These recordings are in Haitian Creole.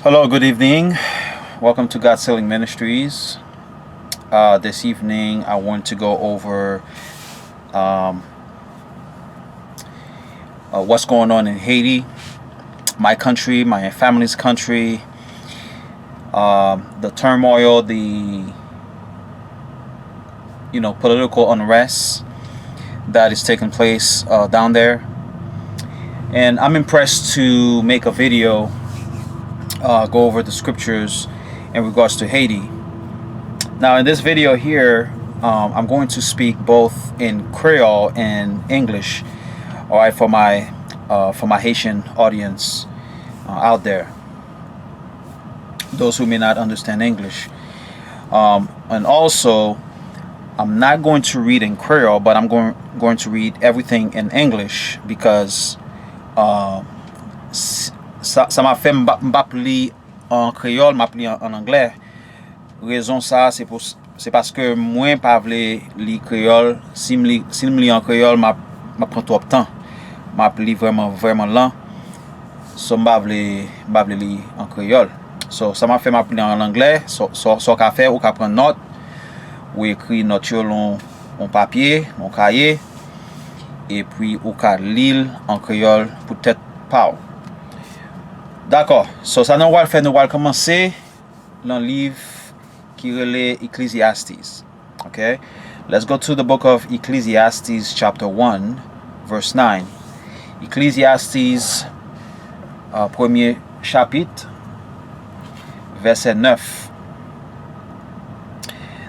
Hello, good evening. Welcome to God Selling Ministries. This evening, I want to go over um, what's going on in Haiti, my country, my family's country, the turmoil, the political unrest that is taking place down there. And I'm impressed to make a video go over the scriptures in regards to Haiti. Now in this video here, I'm going to speak both in Creole and English, all right, for my Haitian audience out there, those who may not understand English. And also, I'm not going to read in Creole, but I'm going to read everything in English because ça m'a fait m'appeler en créole, m'appeler en anglais. Raison ça c'est parce que moi pas vle li créole, si me li en créole m'a prend trop de temps. M'appeler vraiment lent. So m'pa vle li en créole. So ça m'a fait m'appeler en anglais, so qu'a faire ou qu'a prendre note ou écrit note sur en papier, en cahier et puis ou qu'a lire en créole peut-être pas. D'accord, so ça nous va faire, nous va commencer dans le livre qui relève Ecclesiastes. Okay, let's go to the book of Ecclesiastes chapter 1 verse 9. Ecclesiastes premier chapitre verset 9.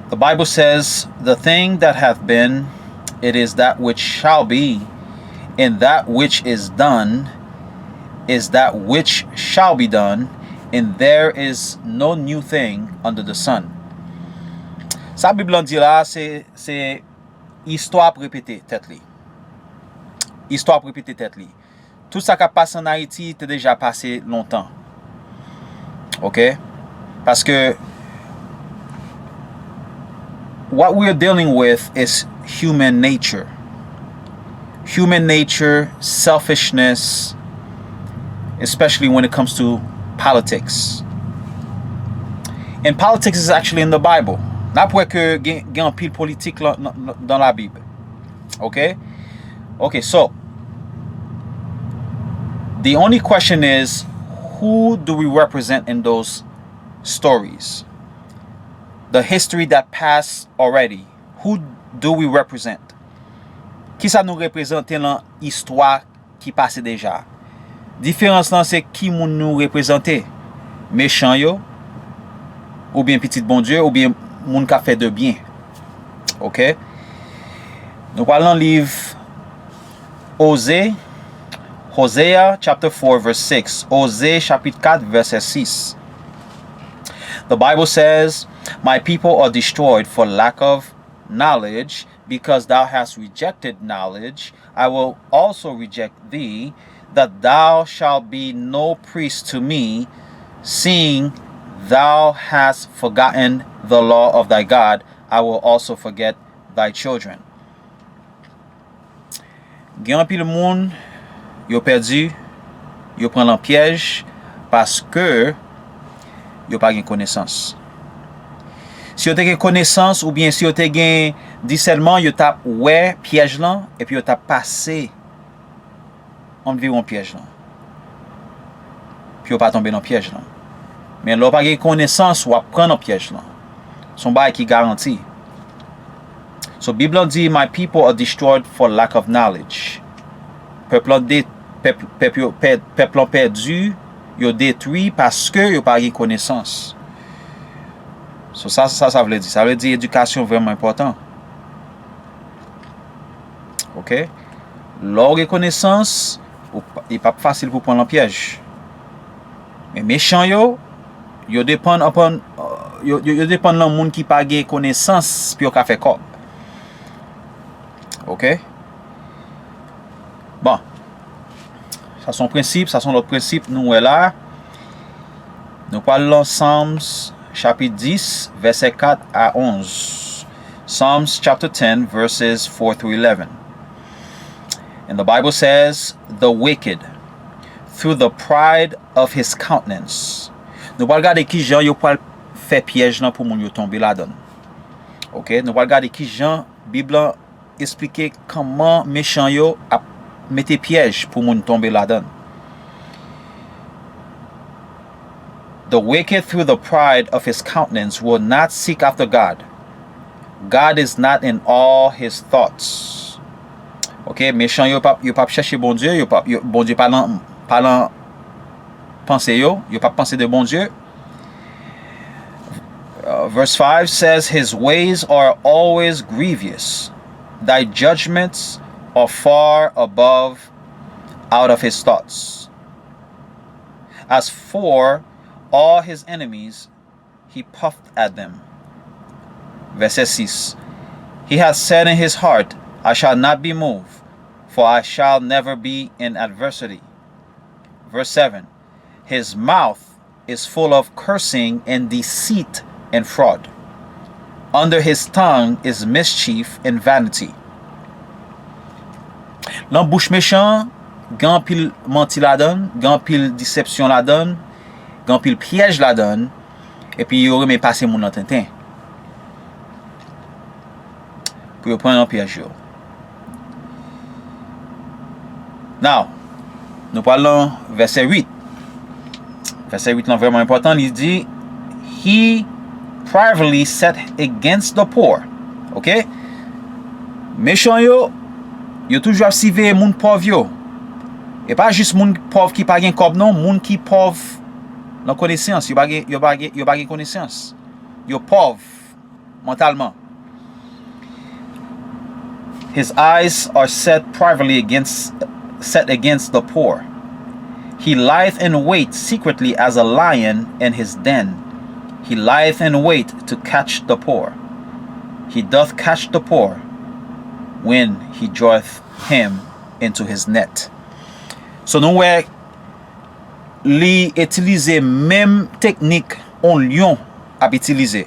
The Bible says, "The thing that hath been, it is that which shall be, and that which is done is that which shall be done, and there is no new thing under the sun." Sa Bible dit là, c'est histoire répétée tête li. Histoire répétée tête li. Tout ça qui passe en Haïti était déjà passé longtemps. OK? Parce que what we're dealing with is human nature. Human nature, selfishness, especially when it comes to politics. And politics is actually in the Bible. N'a pas que gen un pile politique dans la Bible. Okay? Okay, so the only question is, who do we represent in those stories? The history that passed already. Who do we represent? Qui ça nous représente dans l'histoire qui passait déjà? Différence là c'est qui moun nous représenter, méchant yo ou bien petit bon Dieu ou bien moun qui fait de bien. OK? Nous parlons livre Hosea chapter 4 verse 6. Hosea chapitre 4 verset 6. The Bible says, "My people are destroyed for lack of knowledge, because thou hast rejected knowledge. I will also reject thee, that thou shalt be no priest to me, seeing thou hast forgotten the law of thy God. I will also forget thy children." Gen pile moun yo perdu, yo prend en piège parce que yo pas gen connaissance. Si yo te gen connaissance ou bien si yo te gen discernement, yo tap ouais piège là et puis yo tap passé environ piège là. Puis yo pas tomber dans piège là. Mais l'on pas gen connaissance ou prendre piège là. Son bail qui garantit. So Bible dit, "My people are destroyed for lack of knowledge." Peuple perdu, yo détruit parce que yo pas gen connaissance. So ça veut dire. Ça veut dire éducation vraiment important. OK? Lors de connaissance, il pas facile pour prendre un piège. Mais méchant yo dépend de l'un monde qui pas gen connaissance puis yo ka fait quoi. OK? Bon. Ça son principe, ça sont l'autre principe nous est là. Nous parlons Psalms chapitre 10 verset 4 à 11. Psalms chapter 10 verses 4 through 11. And the Bible says, "The wicked, through the pride of his countenance, nous allons regarder qui Jean yo pral fait piège là pour moun yo tomber là-dedans. OK, nous allons regarder qui Jean Bible expliquer comment méchant yo a mette piège pour moun tomber là-dedans. The wicked through the pride of his countenance will not seek after God. God is not in all his thoughts. OK, méchant yo pas chercher bon Dieu, bon Dieu parlant penser yo pas penser de bon Dieu. Verse 5 says, his ways are always grievous. Thy judgments are far above out of his thoughts. As for all his enemies, he puffed at them. Verse 6. He has said in his heart, I shall not be moved, for I shall never be in adversity. Verse 7. His mouth is full of cursing and deceit and fraud. Under his tongue is mischief and vanity. Lan bouche méchant, gan pile menti la donne, gan pile déception la donne, gan pile piège la donne, et puis yo remet passer moun nan tintin. Pour yo prendre un piège yo. Now, nous parlons verset 8. Verset 8 là vraiment important, il dit he privately set against the poor. OK? Méchant yo toujours observé moun pauvre yo. Et pas juste moun pauvre qui pas gen kob non, moun qui pauvre dans connaissance, yo pas gen connaissance. Yo pauvre mentalement. His eyes are set against the poor. He lieth in wait secretly as a lion in his den. He lieth in wait to catch the poor. He doth catch the poor when he draweth him into his net. So nou wè li utilize même technique on lion ap utilize.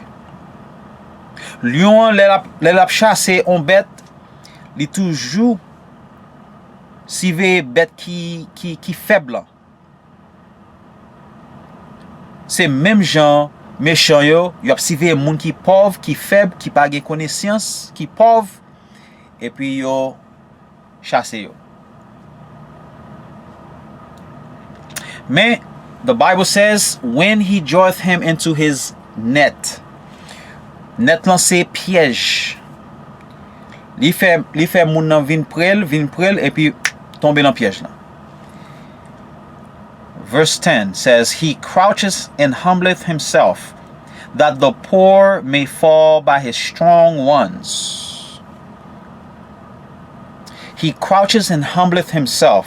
Lion lè ap chasse on bête, li toujou sive bête qui faible. C'est même genre méchant yo ap sive moun qui pauvre, qui faible, qui pa gen connaissance, qui pauvre, et puis yo chasse yo. Mais the Bible says when he draweth him into his net. Net lan c'est piège. Li fait moun nan vin prel et puis tomber dans piège là. Verse 10 says, he crouches and humbleth himself, that the poor may fall by his strong ones. He crouches and humbleth himself.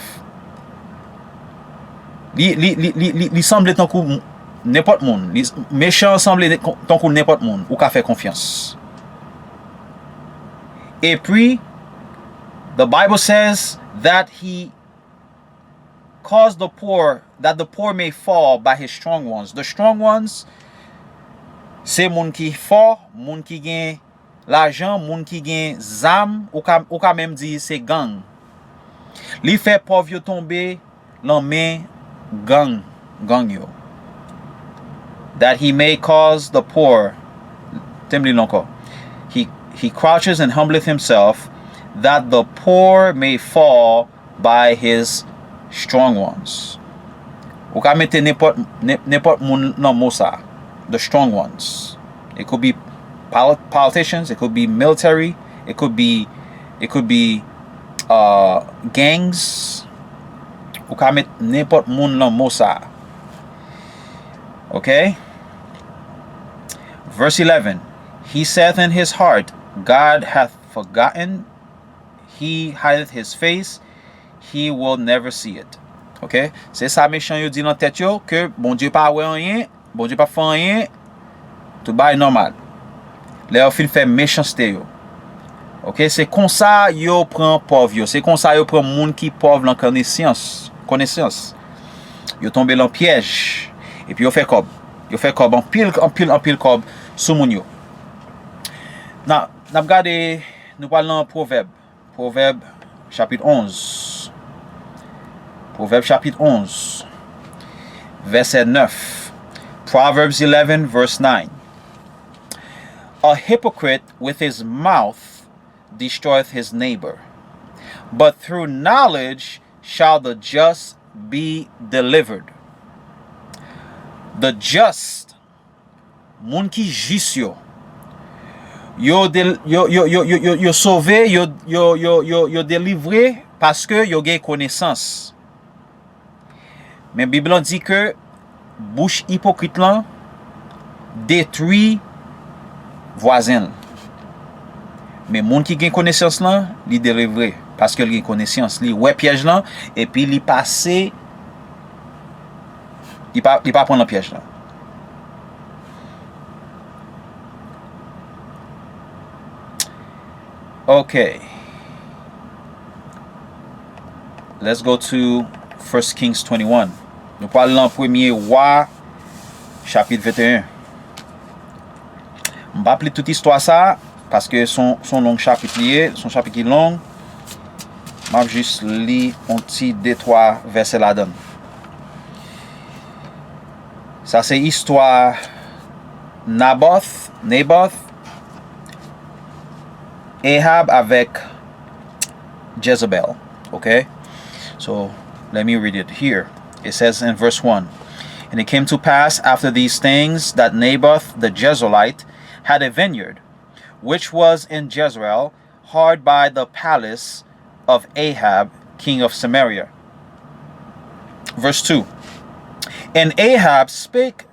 Li semble tant kou n'importe moun. Méchant semble tant kou n'importe moun ou ka fait confiance. Et puis, the Bible says that he caused the poor, that the poor may fall by his strong ones. The strong ones, c'est moun ki fort, moun ki gen l'argent, moun ki gen zam, ou ka même di c'est gang. Li fait pauvre yo tomber lan men gang yo. That he may cause the poor, temli lonko. He crouches and humbleth himself, that the poor may fall by his strong ones. Ou ka mette n'importe moun nan mot sa. The strong ones. It could be politicians, it could be military, it could be gangs. Ou ka mette n'importe moun nan mot sa. Okay? Verse 11. He saith in his heart, God hath forgotten, he hideth his face, he will never see it. OK? C'est ça méchant yo dit dans tête yo que bon Dieu pas wè rien, bon Dieu pas fait rien, tout ba normal. Lè yo fin fait méchanceté yo. OK? C'est comme ça yo prend pauvre yo, c'est comme ça yo prend moun qui pauvre dans connaissance. Yo tombe dans piège et puis yo fait cob. Yo fait cob en pile cob sou moun yo. Now, n'a regardé nous parlons Proverbe chapitre 11. Proverbe chapitre 11 verset 9. Proverbs 11 verse 9. A hypocrite with his mouth destroyeth his neighbor, but through knowledge shall the just be delivered. The just, moun ki jis yo sauvé, yo délivré parce que yo gen connaissance. Mais Bible dit que bouche hypocrite lan détruit voisin. Mais moun qui gen connaissance lan, li délivré parce que li gen connaissance, li ouais piège lan et puis li passé il pas prendre le piège là. Okay. Let's go to 1 Kings 21. Nous parlons en premier roi chapitre 21. Je ne vais pas appeler toute histoire ça parce que son long chapitre lié, son chapitre est long. Je vais juste lire un petit 2-3 versets là-dedans. Ça c'est histoire Naboth, Ahab avec Jezebel. Okay? So let me read it here. It says in verse 1, And it came to pass after these things that Naboth the Jezreelite had a vineyard, which was in Jezreel, hard by the palace of Ahab, king of Samaria. Verse 2, And Ahab spake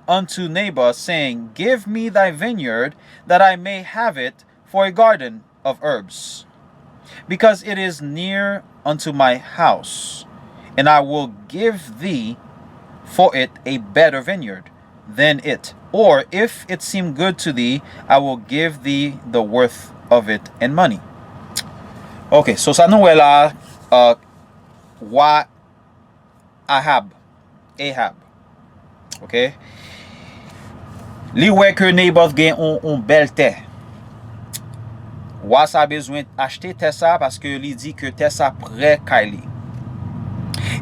unto Naboth, saying, Give me thy vineyard, that I may have it for a garden of herbs, because it is near unto my house, and I will give thee for it a better vineyard than it. Or if it seem good to thee, I will give thee the worth of it in money. Okay, so ça nous est là, roi Ahab. Ok, li wè que Naboth gen on bel terre. Roi sa besoin acheter terre ça parce que li dit que terre ça près Kaili.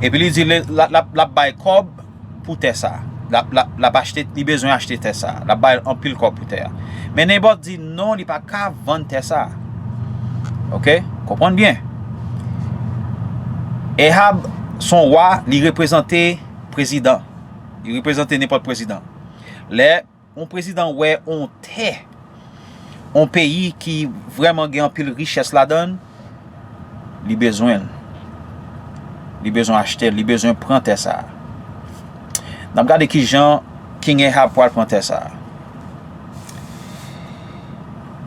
Et puis li dit la bay kob pour terre ça. La acheter, li besoin acheter terre ça. La bay en pile kob pour terre. Mais Naboth dit non, li pas ka vendre terre ça. Ok, comprenez bien. Ahab, son roi, li représentait président. Il représentait n'importe président. Là, un président ouais on terre. Un pays qui vraiment gagne pile richesse là-dedans, li besoin acheter, li besoin prendre ça. N'a regarder qui Jean King Ahab pour prendre ça.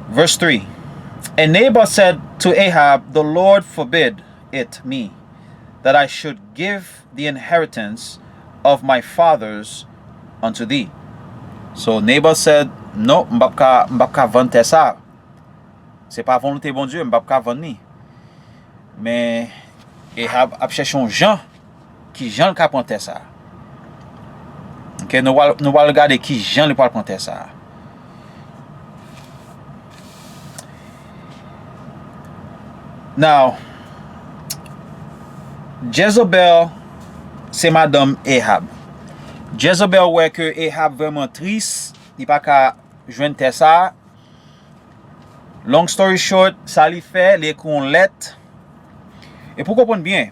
Verse 3. And Naboth said to Ahab, The Lord forbid it me, that I should give the inheritance of my fathers unto thee. So Naboth said, No, m'bap ka vendre ça. C'est pas volonté bon Dieu, m'bap ka vendre ni. Mais Ahab a cherché un Jean qui Jean ka prendre ça. OK, nous va regarder qui Jean le pas prendre ça. Now, Jezebel, c'est madame Ahab. Jezebel ouais que Ahab vraiment triste, il pas qu'à joindre ça. Long story short, ça lui fait les lettres. Et pour comprendre bien,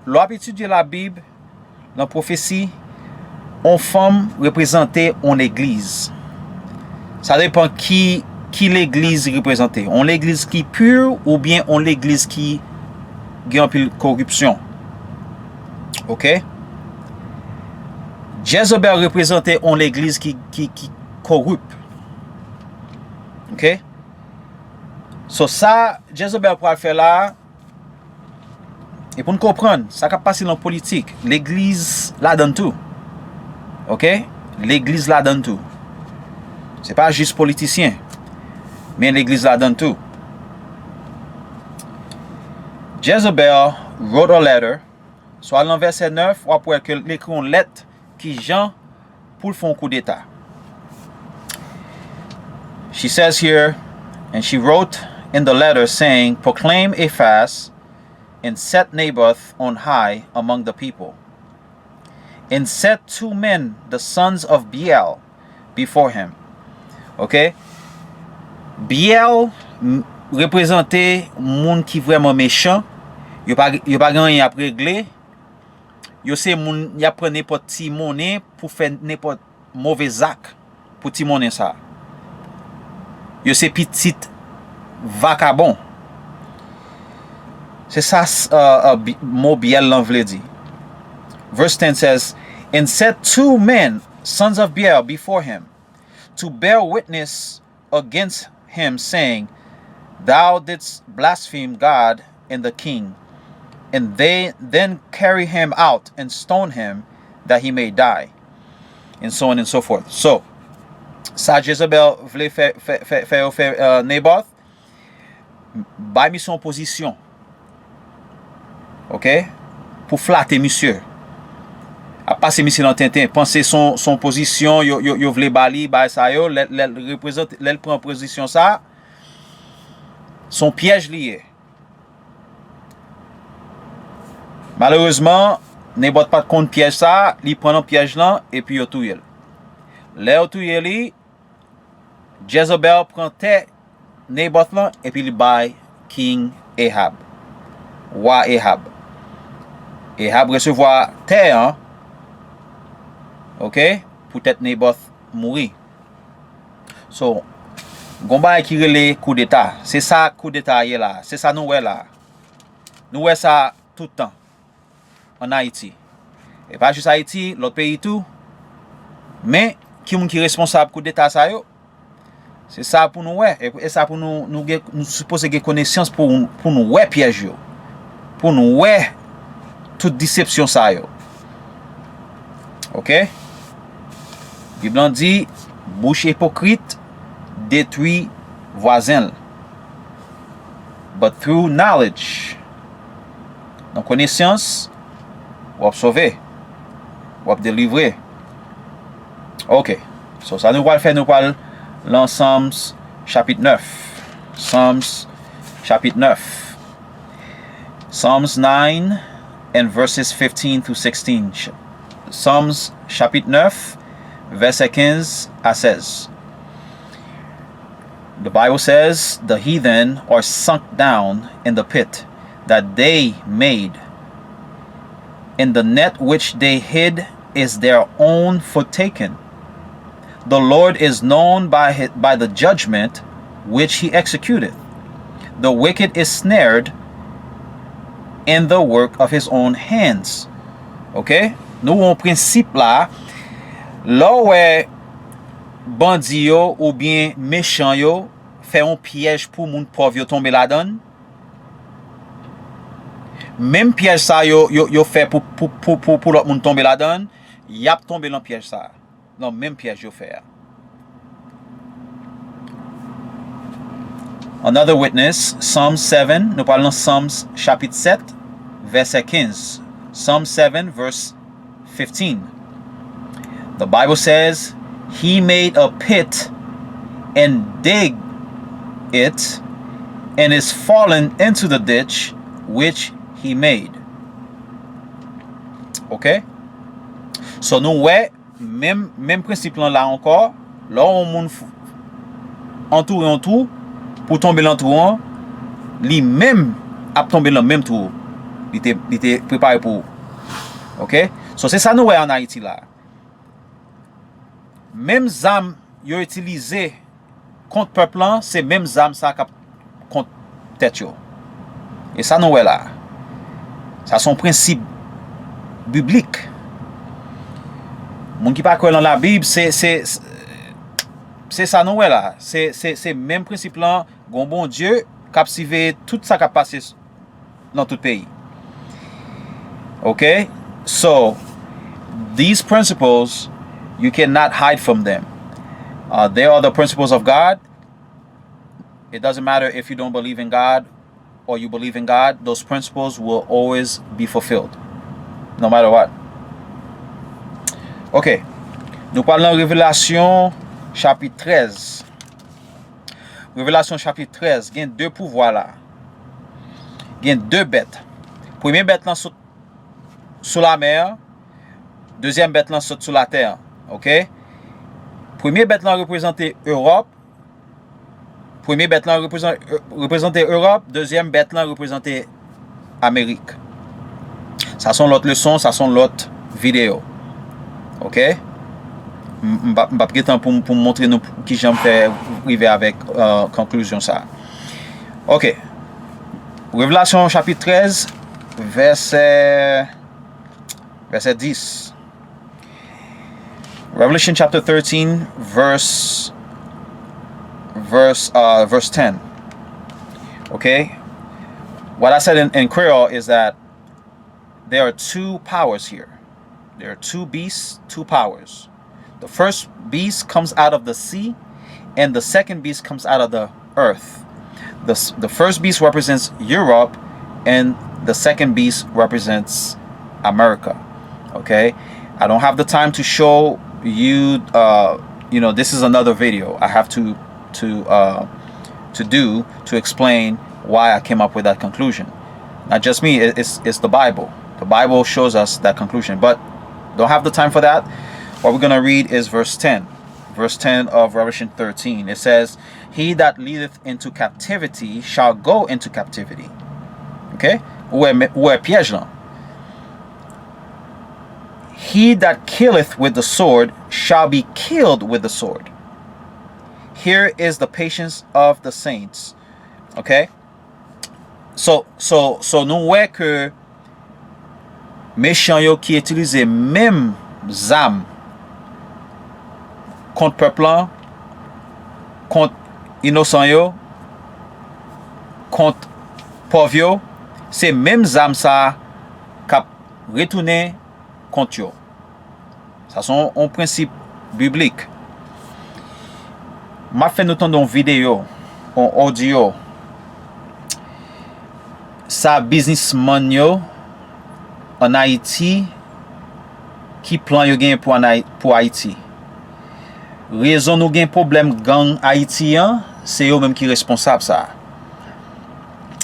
l'on étudier la Bible, dans la prophétie, une femme représentée en église. Ça dépend qui l'église représentée. On l'église qui pure ou bien on l'église qui gagne pile corruption. OK? Jezebel représentait en l'église qui corrupte. OK? So ça Jezebel pour faire là, et pour nous comprendre, ça qui passe dans la politique, l'église là donne tout. OK? L'église là donne tout. C'est pas juste politicien, mais l'église là donne tout. Jezebel wrote a letter. Soit dans verset 9, ou après que l'écrit une lettre qui Jean pour faire un coup d'état. She says here, and she wrote in the letter saying, Proclaim a fast and set Naboth on high among the people. and set 2 men, the sons of Beel, before him. Ok? Beel représente moun qui vraiment méchant. Yo pas gagné à régler. Yo c'est moun y a prendre n'importe ti monnaie pour faire n'importe mauvais acte pour ti monnaie ça. Yo c'est petit vagabond. C'est ça mot Biel l'en vle di. Verse 10 says, and set 2 men, sons of Beel, before him, to bear witness against him, saying, Thou didst blaspheme God and the king. And they then carry him out and stone him, that he may die. And so on and so forth. So, sa Jezebel vle faire Naboth, bay mi son position. Ok? Pour flatter monsieur. A passer monsieur dans tintin, penser son position, yo vle bali, bay sa yo, représente, l'el prend position ça, son piège lié. Malheureusement, Naboth pas compte piège ça, li prend un piège là et puis yo touye. Le yo touye li, Jezebel prend terre Naboth là et puis li bay King Ahab. Roi Ahab. Ahab recevoir terre, hein? OK? Peut-être Naboth mourir. So, gomba qui relè coup d'état. C'est ça coup d'état yé là. C'est ça nous ouais là. Nous ouais ça tout le temps en Haïti. Et pas juste Haïti, l'autre pays tout. Mais qui moun qui responsable coup d'état ça yo? C'est ça pour nous ouais et ça pour nous supposer que connaissance pour nous ouais piège yo. Pour nous ouais toute déception ça yo. OK? Bible dit bouche hypocrite détruit voisin. But through knowledge, dans connaissance, ou sauver, ou délivrer. OK. So ça nous va faire nous parler dans Psalms chapitre 9. Psalms chapitre 9. Psalms 9 and verses 15 through 16. Psalms chapitre 9 verset 15 à 16. The Bible says, the heathen are sunk down in the pit that they made, and the net which they hid is their own foot taken. The Lord is known by the judgment which he executeth. The wicked is snared in the work of his own hands. OK? Nous on principe là, là où bandi yo ou bien méchant yo fait un piège pour moun pauvre yo tomber là-dedans. Même piège ça yo fait pour l'autre moun tomber là-dedans, y a tombé dans piège ça. Dans même piège yo fait. Another witness, Psalm 7, nous parlons Psalms chapitre 7, verset 15. Psalm 7, verse 15. The Bible says, He made a pit and dig it, and is fallen into the ditch which he made. OK? So nous ouais, même principe là encore, là on moun entour pour tomber l'entourant, li même a tomber dans même tour. Il était préparé pour. OK? So c'est ça nous ouais en Haïti là. Même zam yo utilisé contre peuple là, c'est même zam ça contre tête yo. Et ça nous ouais là. Ça son principe biblique. Moun qui pas croire dans la Bible, c'est ça nous ouais là. C'est même principe là, bon Dieu captiver tout ça qui a passé dans tout pays. OK? So, these principles, you cannot hide from them. They are the principles of God. It doesn't matter if you don't believe in God or you believe in God. Those principles will always be fulfilled, no matter what. OK. Nous parlons de Révélation chapitre 13. Révélation chapitre 13. Il y a deux pouvoirs là. Il y a deux bêtes. Première bête là sur la mer. deuxième bête là saute sur la terre. OK? Premier bête là représentait Europe. Premier bête là représentait Europe, deuxième bête là représentait Amérique. Ça sont l'autre leçon, ça sont l'autre vidéo. OK? M'pa prétendre pour montrer nous qui j'aime faire arriver avec conclusion ça. OK. Révélation chapitre 13 verset 10. Revelation chapter 13 verse 10. Okay? What I said in Creole is that there are two powers here. There are two beasts, two powers. The first beast comes out of the sea, and the second beast comes out of the earth. The first beast represents Europe, and the second beast represents America. Okay? I don't have the time to show you, this is another video I have to explain why I came up with that conclusion. Not just me, it's the Bible. The Bible shows us that conclusion, but don't have the time for that. What we're going to read is verse 10. Verse 10 of Revelation 13. It says, "He that leadeth into captivity shall go into captivity." Okay? Où est piège là? "He that killeth with the sword shall be killed with the sword. Here is the patience of the saints." Okay? So nous voyons que méchants yo qui utilisent même zam contre peuple, contre innocent yo, contre pauvre yo, c'est même zam ça cap retourner contre yo. Ça sont un principe biblique. M'a fait nous tendre une vidéo, un audio. Ça businessman yo en Haïti qui plan yo gen pour Haïti. Raison nous gen problème gang haïtien, c'est eux même qui responsable ça.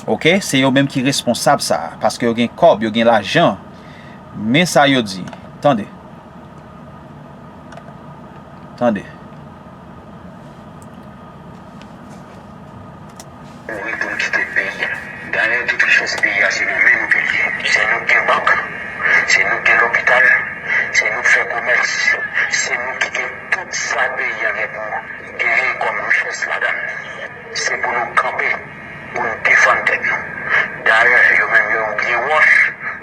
OK, c'est eux même qui responsable ça parce que yo gen cob, yo gen l'argent. Mais ça yo dit, attendez. D'ailleurs, toute richesse pays, c'est nous-mêmes que c'est nous qui banque, c'est nous qui l'hôpital, c'est nous qui faisons commerce, c'est nous qui avons tout ça pays avec nous, gagner comme richesse là-dedans. C'est pour nous camper, pour nous défendre nous. D'ailleurs, nous-mêmes nous bien wash,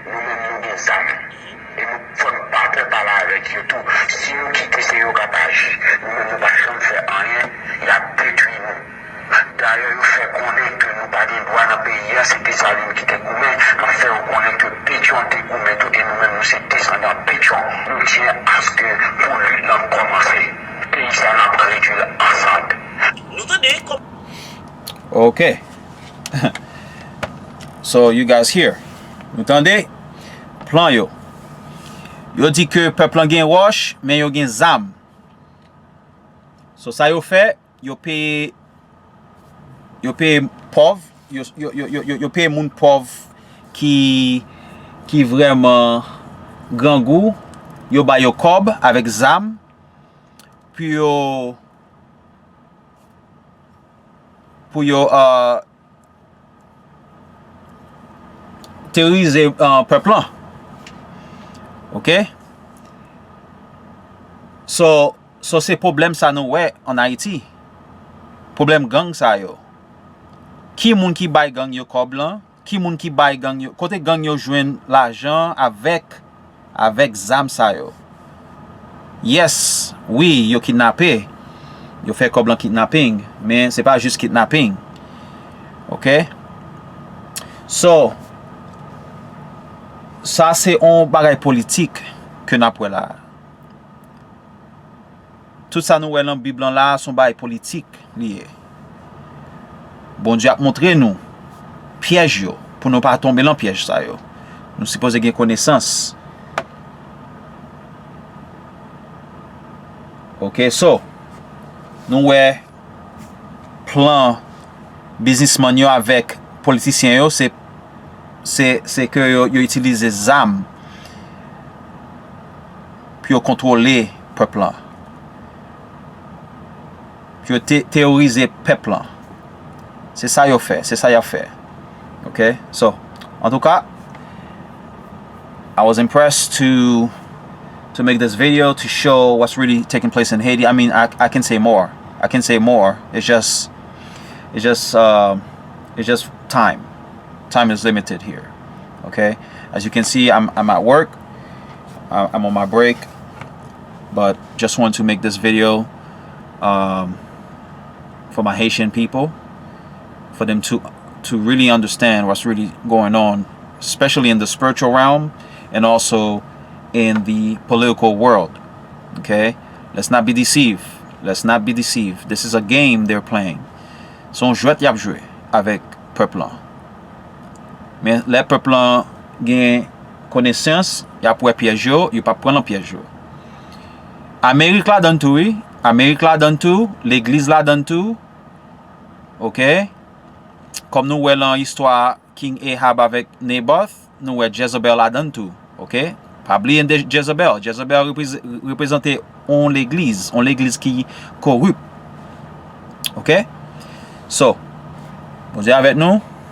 nous-mêmes nous bien zam. Et nous faisons partir par là avec eux tout. Si nous quittons ces capages, nous-mêmes nous ne pouvons pas faire rien, il a détruit nous. D'ailleurs, il fait connaître que nous pas de droit dans le pays, c'est des salines qui étaient gourmets, on fait connaître que Pétion était gourmet, et nous-mêmes, nous sommes descendants de Pétion. Nous tiens à ce que pour lui, l'on commence. Et ça n'a pas réduit ensemble. Nous tenons comme. Okay. So, you guys here. Vous entendez? Plan yo. Yo dit que peuple en gen roche, mais yo gen zam. So, ça yo fait, yo paye pauvre, yo paye moun pauvre qui vraiment grand goût, yo ba yo cob avec zam, puis yo pour yo terroriser peuple. OK? So c'est problème ça nous ouais en Haïti. Problème gang ça yo. Qui moun qui bay gang yo kob lan, qui moun qui bay gang yo, côté gang yo joine l'argent avec zam sa yo. Yes, oui, yo kidnappé. Yo fait kob lan kidnapping, mais c'est pas juste kidnapping. OK? So ça c'est un bagay politique que n'a pour là. Tout ça nous dans Bible là son bagay politique lié. Bon Dieu a montré nous piège yo pour ne pas tomber dans piège ça yo. Nous supposons gagner connaissance. OK, so nous ouais plan businessman yo avec politiciens yo c'est que yo utilise zam pour contrôler peuple là. Pour théoriser peuple là. C'est ça yo fait, c'est ça yo fait. Okay? So, en tout cas, I was impressed to make this video to show what's really taking place in Haiti. I mean, I can say more. I can say more. It's just time. Time is limited here. Okay? As you can see, I'm at work. I'm on my break. But just want to make this video for my Haitian people, for them to really understand what's really going on, especially in the spiritual realm and also in the political world. Okay? Let's not be deceived. Let's not be deceived. This is a game they're playing. Son jouet y ap joué avec peuple là. Mais les peuple là gen connaissance, y ap wè piège yo, y pa prendre piège yo. Amérique la donne tout, oui. Amérique la donne tout, l'église la donne tout. OK? Comme nous wè dans histoire King Ahab avec Naboth, nous wè Jezebel la donne tout. OK? Pas oublier de Jezebel. Jezebel représentait l'église qui corrupte. OK? So, vous êtes avec nous?